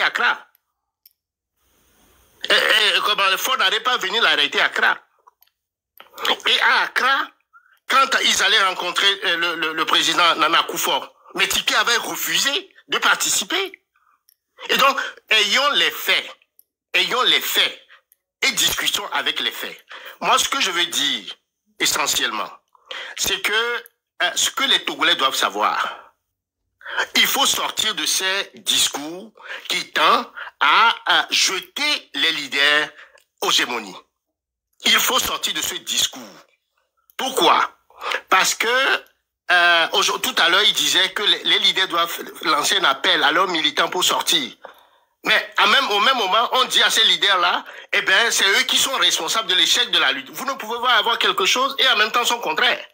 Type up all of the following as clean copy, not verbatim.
Accra. Comment le Ford n'allait pas venir l'arrêter à Accra. Et à Accra, quand ils allaient rencontrer le président Nana Akufo, mais Tiki avait refusé de participer. Et donc, ayons les faits et discutons avec les faits. Moi, ce que je veux dire, essentiellement, c'est que ce que les Togolais doivent savoir, il faut sortir de ces discours qui tendent à jeter les leaders aux gémonies. Il faut sortir de ce discours. Pourquoi? Parce que tout à l'heure, il disait que les leaders doivent lancer un appel à leurs militants pour sortir. Mais au même moment, on dit à ces leaders-là, eh bien, c'est eux qui sont responsables de l'échec de la lutte. Vous ne pouvez pas avoir quelque chose et en même temps son contraire.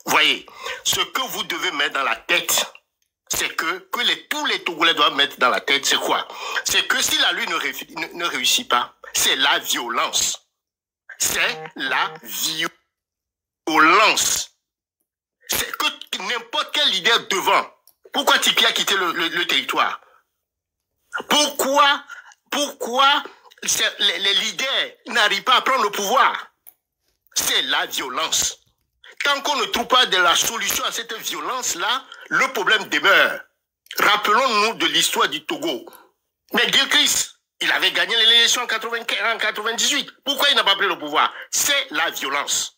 Voyez, ce que vous devez mettre dans la tête, c'est que tous les Togolais doivent mettre dans la tête, c'est quoi? C'est que si la lutte ne réussit pas, c'est la violence. C'est la violence. C'est que n'importe quel leader devant. Pourquoi Tiki a quitté le territoire? Pourquoi les leaders n'arrivent pas à prendre le pouvoir? C'est la violence. Tant qu'on ne trouve pas de la solution à cette violence-là, le problème demeure. Rappelons-nous de l'histoire du Togo. Mais Gilchrist, il avait gagné l'élection en 98. Pourquoi il n'a pas pris le pouvoir? C'est la violence.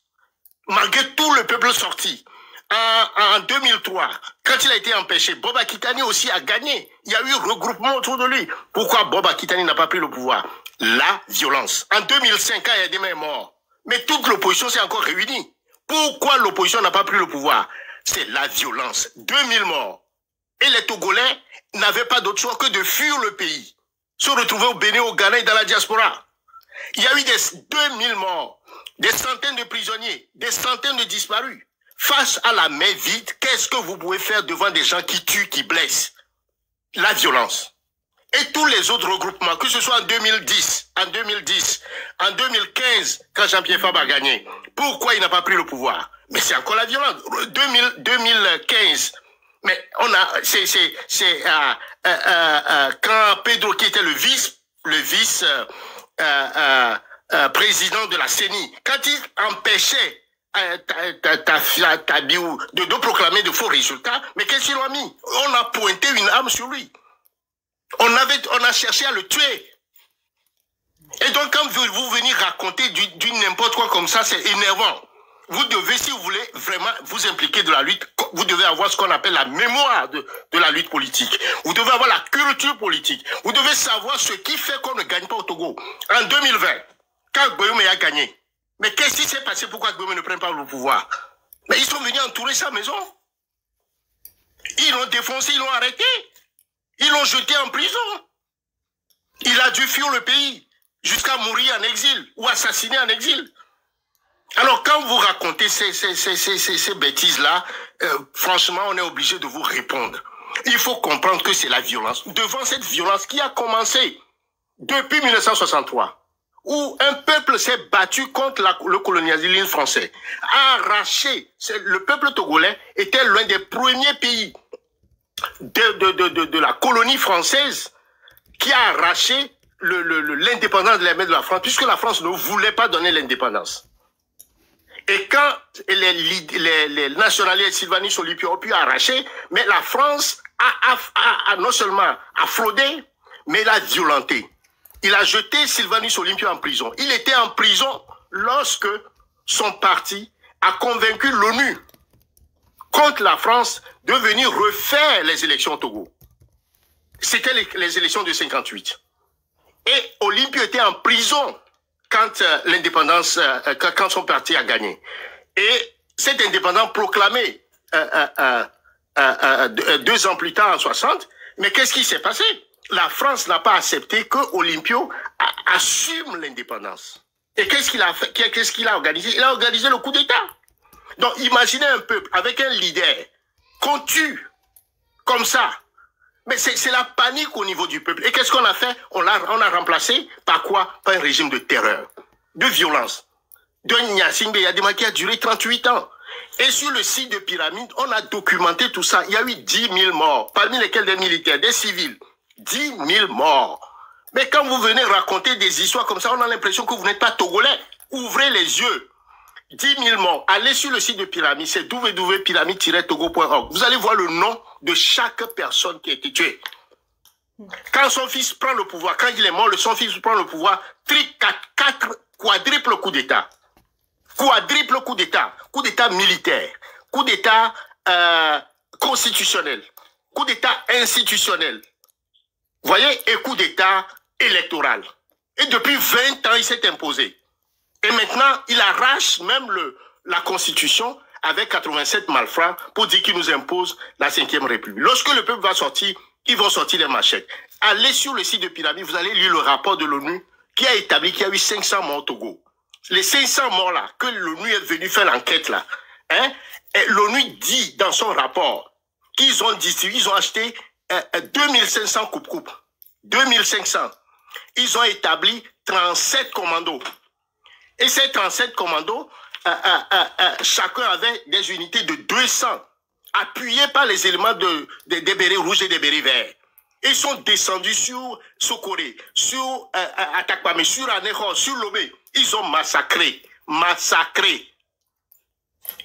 Malgré tout le peuple sorti. En 2003, quand il a été empêché, Bob Akitani aussi a gagné. Il y a eu regroupement autour de lui. Pourquoi Bob Akitani n'a pas pris le pouvoir? La violence. En 2005, quand Yadema est mort, mais toute l'opposition s'est encore réunie. Pourquoi l'opposition n'a pas pris le pouvoir? C'est la violence. 2000 morts. Et les Togolais n'avaient pas d'autre choix que de fuir le pays. Se retrouver au Bénin, au Ghana et dans la diaspora. Il y a eu 2000 morts, des centaines de prisonniers, des centaines de disparus. Face à la main vide, qu'est-ce que vous pouvez faire devant des gens qui tuent, qui blessent? La violence. Et tous les autres regroupements, que ce soit en 2010, en 2015, quand Jean-Pierre Fabre a gagné, pourquoi il n'a pas pris le pouvoir? Mais c'est encore la violence. 2015, mais on a, quand Pedro, qui était le vice président de la CENI, quand il empêchait Tabiou de proclamer de faux résultats, mais qu'est-ce qu'ils ont mis? On a pointé une arme sur lui. On a cherché à le tuer. Et donc, quand vous venez raconter du n'importe quoi comme ça, c'est énervant. Vous devez, si vous voulez vraiment vous impliquer de la lutte, vous devez avoir ce qu'on appelle la mémoire de la lutte politique. Vous devez avoir la culture politique. Vous devez savoir ce qui fait qu'on ne gagne pas au Togo. En 2020, quand Guillaume a gagné, mais qu'est-ce qui s'est passé? Pourquoi Guillaume ne prend pas le pouvoir? Mais ils sont venus entourer sa maison. Ils l'ont défoncé, ils l'ont arrêté. Ils l'ont jeté en prison. Il a dû fuir le pays jusqu'à mourir en exil ou assassiner en exil. Alors quand vous racontez ces bêtises-là, franchement, on est obligé de vous répondre. Il faut comprendre que c'est la violence. Devant cette violence qui a commencé depuis 1963, où un peuple s'est battu contre le colonialisme français, a arraché, le peuple togolais était l'un des premiers pays de la colonie française qui a arraché l'indépendance de la main de la France, puisque la France ne voulait pas donner l'indépendance. Et quand les nationalistes Sylvanus Olympio ont pu arracher, mais la France a non seulement fraudé, mais l'a violenté. Il a jeté Sylvanus Olympio en prison. Il était en prison lorsque son parti a convaincu l'ONU contre la France de venir refaire les élections au Togo. C'était les élections de 58. Et Olympio était en prison quand l'indépendance, quand son parti a gagné. Et cette indépendance proclamée 2 ans plus tard, en 60, mais qu'est-ce qui s'est passé? La France n'a pas accepté que Olympio assume l'indépendance. Et qu'est-ce qu'il a fait? Qu'est-ce qu'il a organisé? Il a organisé le coup d'État. Donc imaginez un peuple avec un leader qu'on tue comme ça. Mais c'est la panique au niveau du peuple. Et qu'est-ce qu'on a fait? On a remplacé par quoi? Par un régime de terreur, de violence, de Gnassingbé Yadema qui a duré 38 ans. Et sur le site de Pyramide, on a documenté tout ça. Il y a eu 10 000 morts, parmi lesquels des militaires, des civils, 10 000 morts. Mais quand vous venez raconter des histoires comme ça, on a l'impression que vous n'êtes pas togolais. Ouvrez les yeux. 10 000 morts. Allez sur le site de Pyramide, c'est www.pyramide-togo.org. Vous allez voir le nom de chaque personne qui a été tuée. Quand son fils prend le pouvoir, quand il est mort, son fils prend le pouvoir, quadruple coup d'État. Quadruple coup d'État. Coup d'État militaire. Coup d'État constitutionnel. Coup d'État institutionnel. Vous voyez, et coup d'État électoral. Et depuis 20 ans, il s'est imposé. Et maintenant, il arrache même la Constitution avec 87 malfrats pour dire qu'il nous impose la 5e République. Lorsque le peuple va sortir, ils vont sortir les machettes. Allez sur le site de Pyramide, vous allez lire le rapport de l'ONU qui a établi qu'il y a eu 500 morts au Togo. Les 500 morts là, que l'ONU est venu faire l'enquête là, hein, l'ONU dit dans son rapport qu'ils ont distribué, ils ont acheté 2500 coupes-coupes. 2500. Ils ont établi 37 commandos. Et ces 37 commandos, chacun avait des unités de 200, appuyés par les éléments des bérets rouges et des bérets verts. Ils sont descendus sur Sokoré, sur Atakpame, sur Anéro, sur Lomé. Ils ont massacré. Massacré.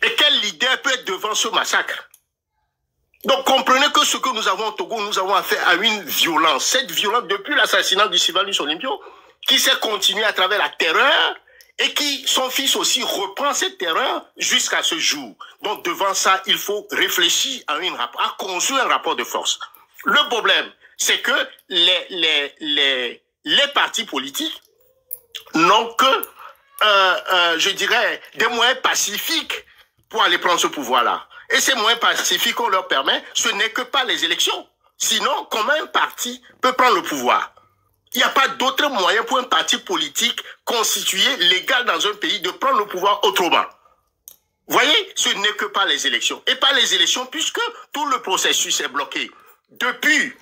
Et quel leader peut être devant ce massacre? Donc comprenez que ce que nous avons au Togo, nous avons affaire à une violence. Cette violence, depuis l'assassinat du Sylvanus Olympio, qui s'est continuée à travers la terreur, et qui, son fils aussi, reprend cette terreur jusqu'à ce jour. Donc devant ça, il faut réfléchir à construire un rapport de force. Le problème, c'est que les partis politiques n'ont que, je dirais, des moyens pacifiques pour aller prendre ce pouvoir-là. Et ces moyens pacifiques qu'on leur permet, ce n'est que par les élections. Sinon, comment un parti peut prendre le pouvoir? Il n'y a pas d'autre moyen pour un parti politique constitué, légal dans un pays, de prendre le pouvoir autrement. Vous voyez, ce n'est que par les élections. Et par les élections, puisque tout le processus est bloqué. Depuis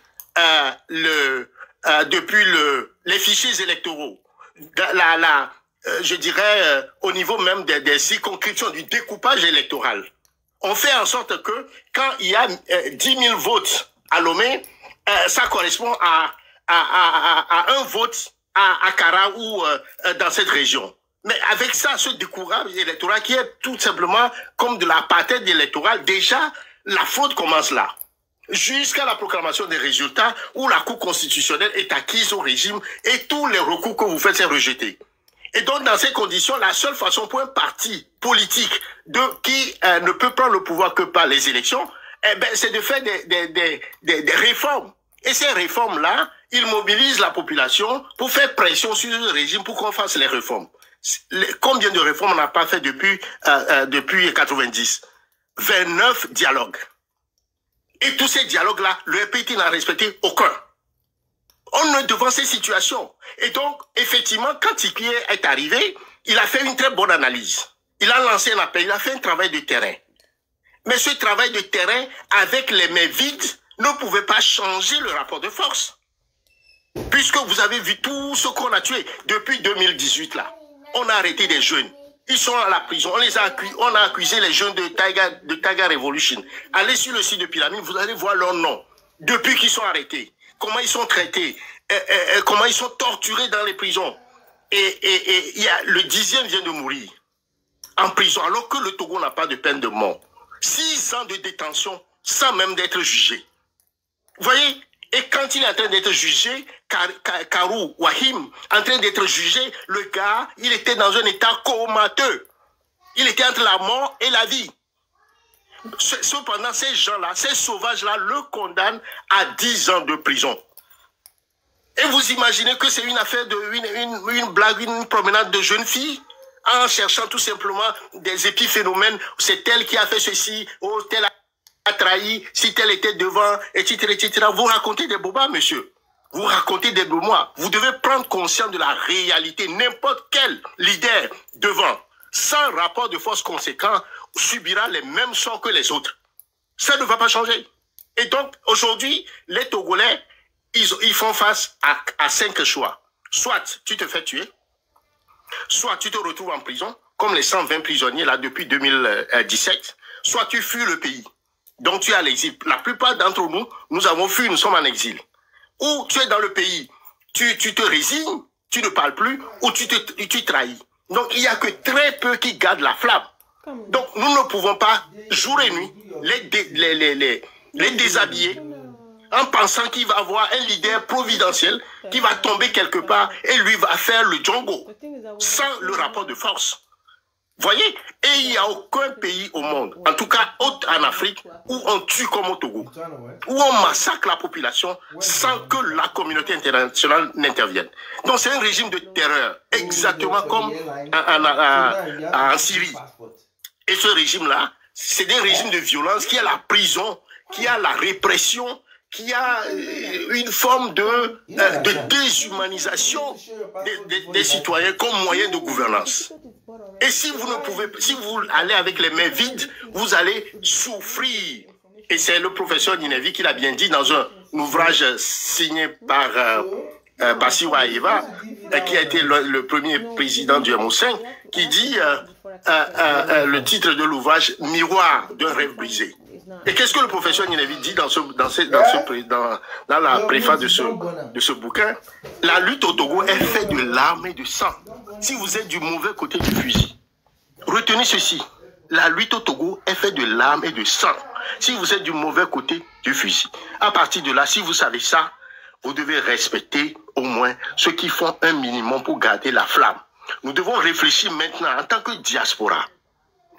les fichiers électoraux, je dirais au niveau même des circonscriptions, du découpage électoral, on fait en sorte que quand il y a 10 000 votes à Lomé, ça correspond à un vote à Kara ou dans cette région. Mais avec ça, ce découpage électoral qui est tout simplement comme de l'apartheid électoral, déjà, la fraude commence là. Jusqu'à la proclamation des résultats où la Cour constitutionnelle est acquise au régime et tous les recours que vous faites sont rejetés. Et donc, dans ces conditions, la seule façon pour un parti politique qui ne peut prendre le pouvoir que par les élections, c'est de faire des réformes. Et ces réformes-là, ils mobilisent la population pour faire pression sur le régime pour qu'on fasse les réformes. Combien de réformes on n'a pas fait depuis 90? 29 dialogues. Et tous ces dialogues-là, le RPT n'a respecté aucun. On est devant ces situations. Et donc, effectivement, quand Tikié est arrivé, il a fait une très bonne analyse. Il a lancé un appel, il a fait un travail de terrain. Mais ce travail de terrain, avec les mains vides, ne pouvait pas changer le rapport de force. Puisque vous avez vu tout ce qu'on a tué depuis 2018 là. On a arrêté des jeunes. Ils sont à la prison. On a accusé les jeunes de Taiga Revolution. Allez sur le site de Pyramide, vous allez voir leur nom. Depuis qu'ils sont arrêtés. Comment ils sont traités. Comment ils sont torturés dans les prisons. Et le 10e vient de mourir. En prison. Alors que le Togo n'a pas de peine de mort. 6 ans de détention sans même d'être jugé. Vous voyez? Et quand il est en train d'être jugé, Karou Wahim, en train d'être jugé, le gars, il était dans un état comateux. Il était entre la mort et la vie. Cependant, ces gens-là, ces sauvages-là, le condamnent à 10 ans de prison. Et vous imaginez que c'est une affaire une blague, une promenade de jeunes filles, en cherchant tout simplement des épiphénomènes. C'est elle qui a fait ceci, oh, telle a trahi, si tel était devant, etc., etc. Vous racontez des bobas, monsieur. Vous racontez des bobas. Vous devez prendre conscience de la réalité. N'importe quel leader devant, sans rapport de force conséquent, subira les mêmes sorts que les autres. Ça ne va pas changer. Et donc, aujourd'hui, les Togolais, ils font face à 5 choix. Soit tu te fais tuer, soit tu te retrouves en prison, comme les 120 prisonniers là depuis 2017, soit tu fuis le pays. Donc tu es à l'exil. La plupart d'entre nous, nous avons fui, nous sommes en exil. Ou tu es dans le pays, tu te résignes, tu ne parles plus, ou tu trahis. Donc, il n'y a que très peu qui gardent la flamme. Donc, nous ne pouvons pas, jour et nuit, les déshabiller en pensant qu'il va avoir un leader providentiel qui va tomber quelque part et lui va faire le Django sans le rapport de force. Voyez? Et il n'y a aucun pays au monde, en tout cas en Afrique, où on tue comme au Togo, où on massacre la population sans que la communauté internationale n'intervienne. Donc c'est un régime de terreur, exactement comme en Syrie. Et ce régime-là, c'est des régimes de violence qui a la prison, qui a la répression, qui a une forme de déshumanisation des citoyens comme moyen de gouvernance. Et si vous allez avec les mains vides, vous allez souffrir. Et c'est le professeur Ninevi qui l'a bien dit dans un ouvrage signé par Bassirou Eva, qui a été le premier président du MO5, qui dit le titre de l'ouvrage « Miroir d'un rêve brisé ». Et qu'est-ce que le professeur Ninevi dit dans la préface de ce bouquin? La lutte au Togo est faite de larmes et de sang. Si vous êtes du mauvais côté du fusil, retenez ceci. La lutte au Togo est faite de larmes et de sang. Si vous êtes du mauvais côté du fusil. À partir de là, si vous savez ça, vous devez respecter au moins ceux qui font un minimum pour garder la flamme. Nous devons réfléchir maintenant en tant que diaspora.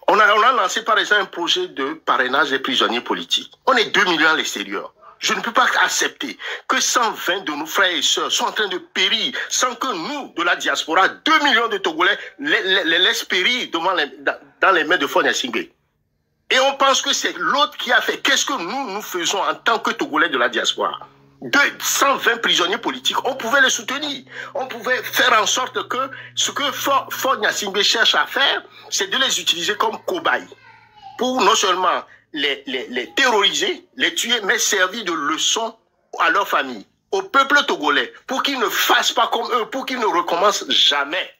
On a lancé par exemple un projet de parrainage des prisonniers politiques. On est 2 millions à l'extérieur. Je ne peux pas accepter que 120 de nos frères et sœurs sont en train de périr sans que nous, de la diaspora, 2 millions de Togolais, les laissent périr dans les mains de Faure Gnassingbé. Et on pense que c'est l'autre qui a fait. Qu'est-ce que nous faisons en tant que Togolais de la diaspora? 120 prisonniers politiques, on pouvait les soutenir. On pouvait faire en sorte que ce que Faure Gnassingbé cherche à faire, c'est de les utiliser comme cobayes. Pour non seulement les terroriser, les tuer, mais servir de leçon à leur famille, au peuple togolais, pour qu'ils ne fassent pas comme eux, pour qu'ils ne recommencent jamais.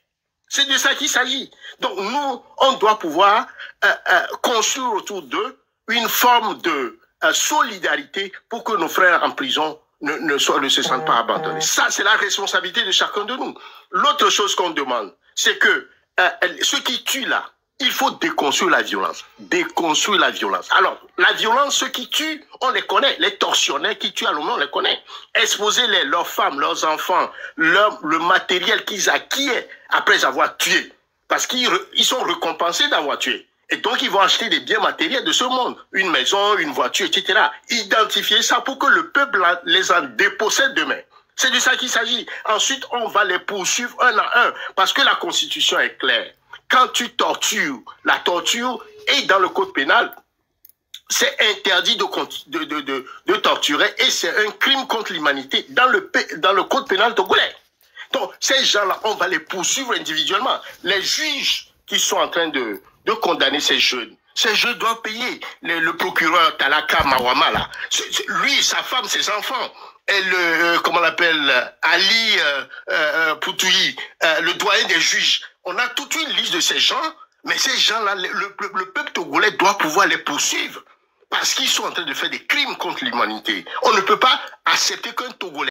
C'est de ça qu'il s'agit. Donc nous, on doit pouvoir construire autour d'eux une forme de solidarité pour que nos frères en prison ne se sentent pas abandonnés. Ça, c'est la responsabilité de chacun de nous. L'autre chose qu'on demande, c'est que ceux qui tuent là, il faut déconstruire la violence. Déconstruire la violence. Alors, la violence, ceux qui tuent, on les connaît. Les tortionnaires qui tuent à l'homme, on les connaît. Exposez-les, leurs femmes, leurs enfants, le matériel qu'ils acquièrent après avoir tué. Parce qu'ils sont récompensés d'avoir tué. Et donc, ils vont acheter des biens matériels de ce monde. Une maison, une voiture, etc. Identifier ça pour que le peuple les en dépossède demain. C'est de ça qu'il s'agit. Ensuite, on va les poursuivre un à un. Parce que la Constitution est claire. Quand tu tortures, la torture est dans le code pénal. C'est interdit de torturer et c'est un crime contre l'humanité dans le code pénal togolais. Donc, ces gens-là, on va les poursuivre individuellement. Les juges qui sont en train de condamner ces jeunes doivent payer. Le procureur Talaka Mawama, là, lui, sa femme, ses enfants, et comment on l'appelle, Ali Poutouyi, le doyen des juges. On a toute une liste de ces gens, mais ces gens-là, le peuple togolais doit pouvoir les poursuivre parce qu'ils sont en train de faire des crimes contre l'humanité. On ne peut pas accepter qu'un Togolais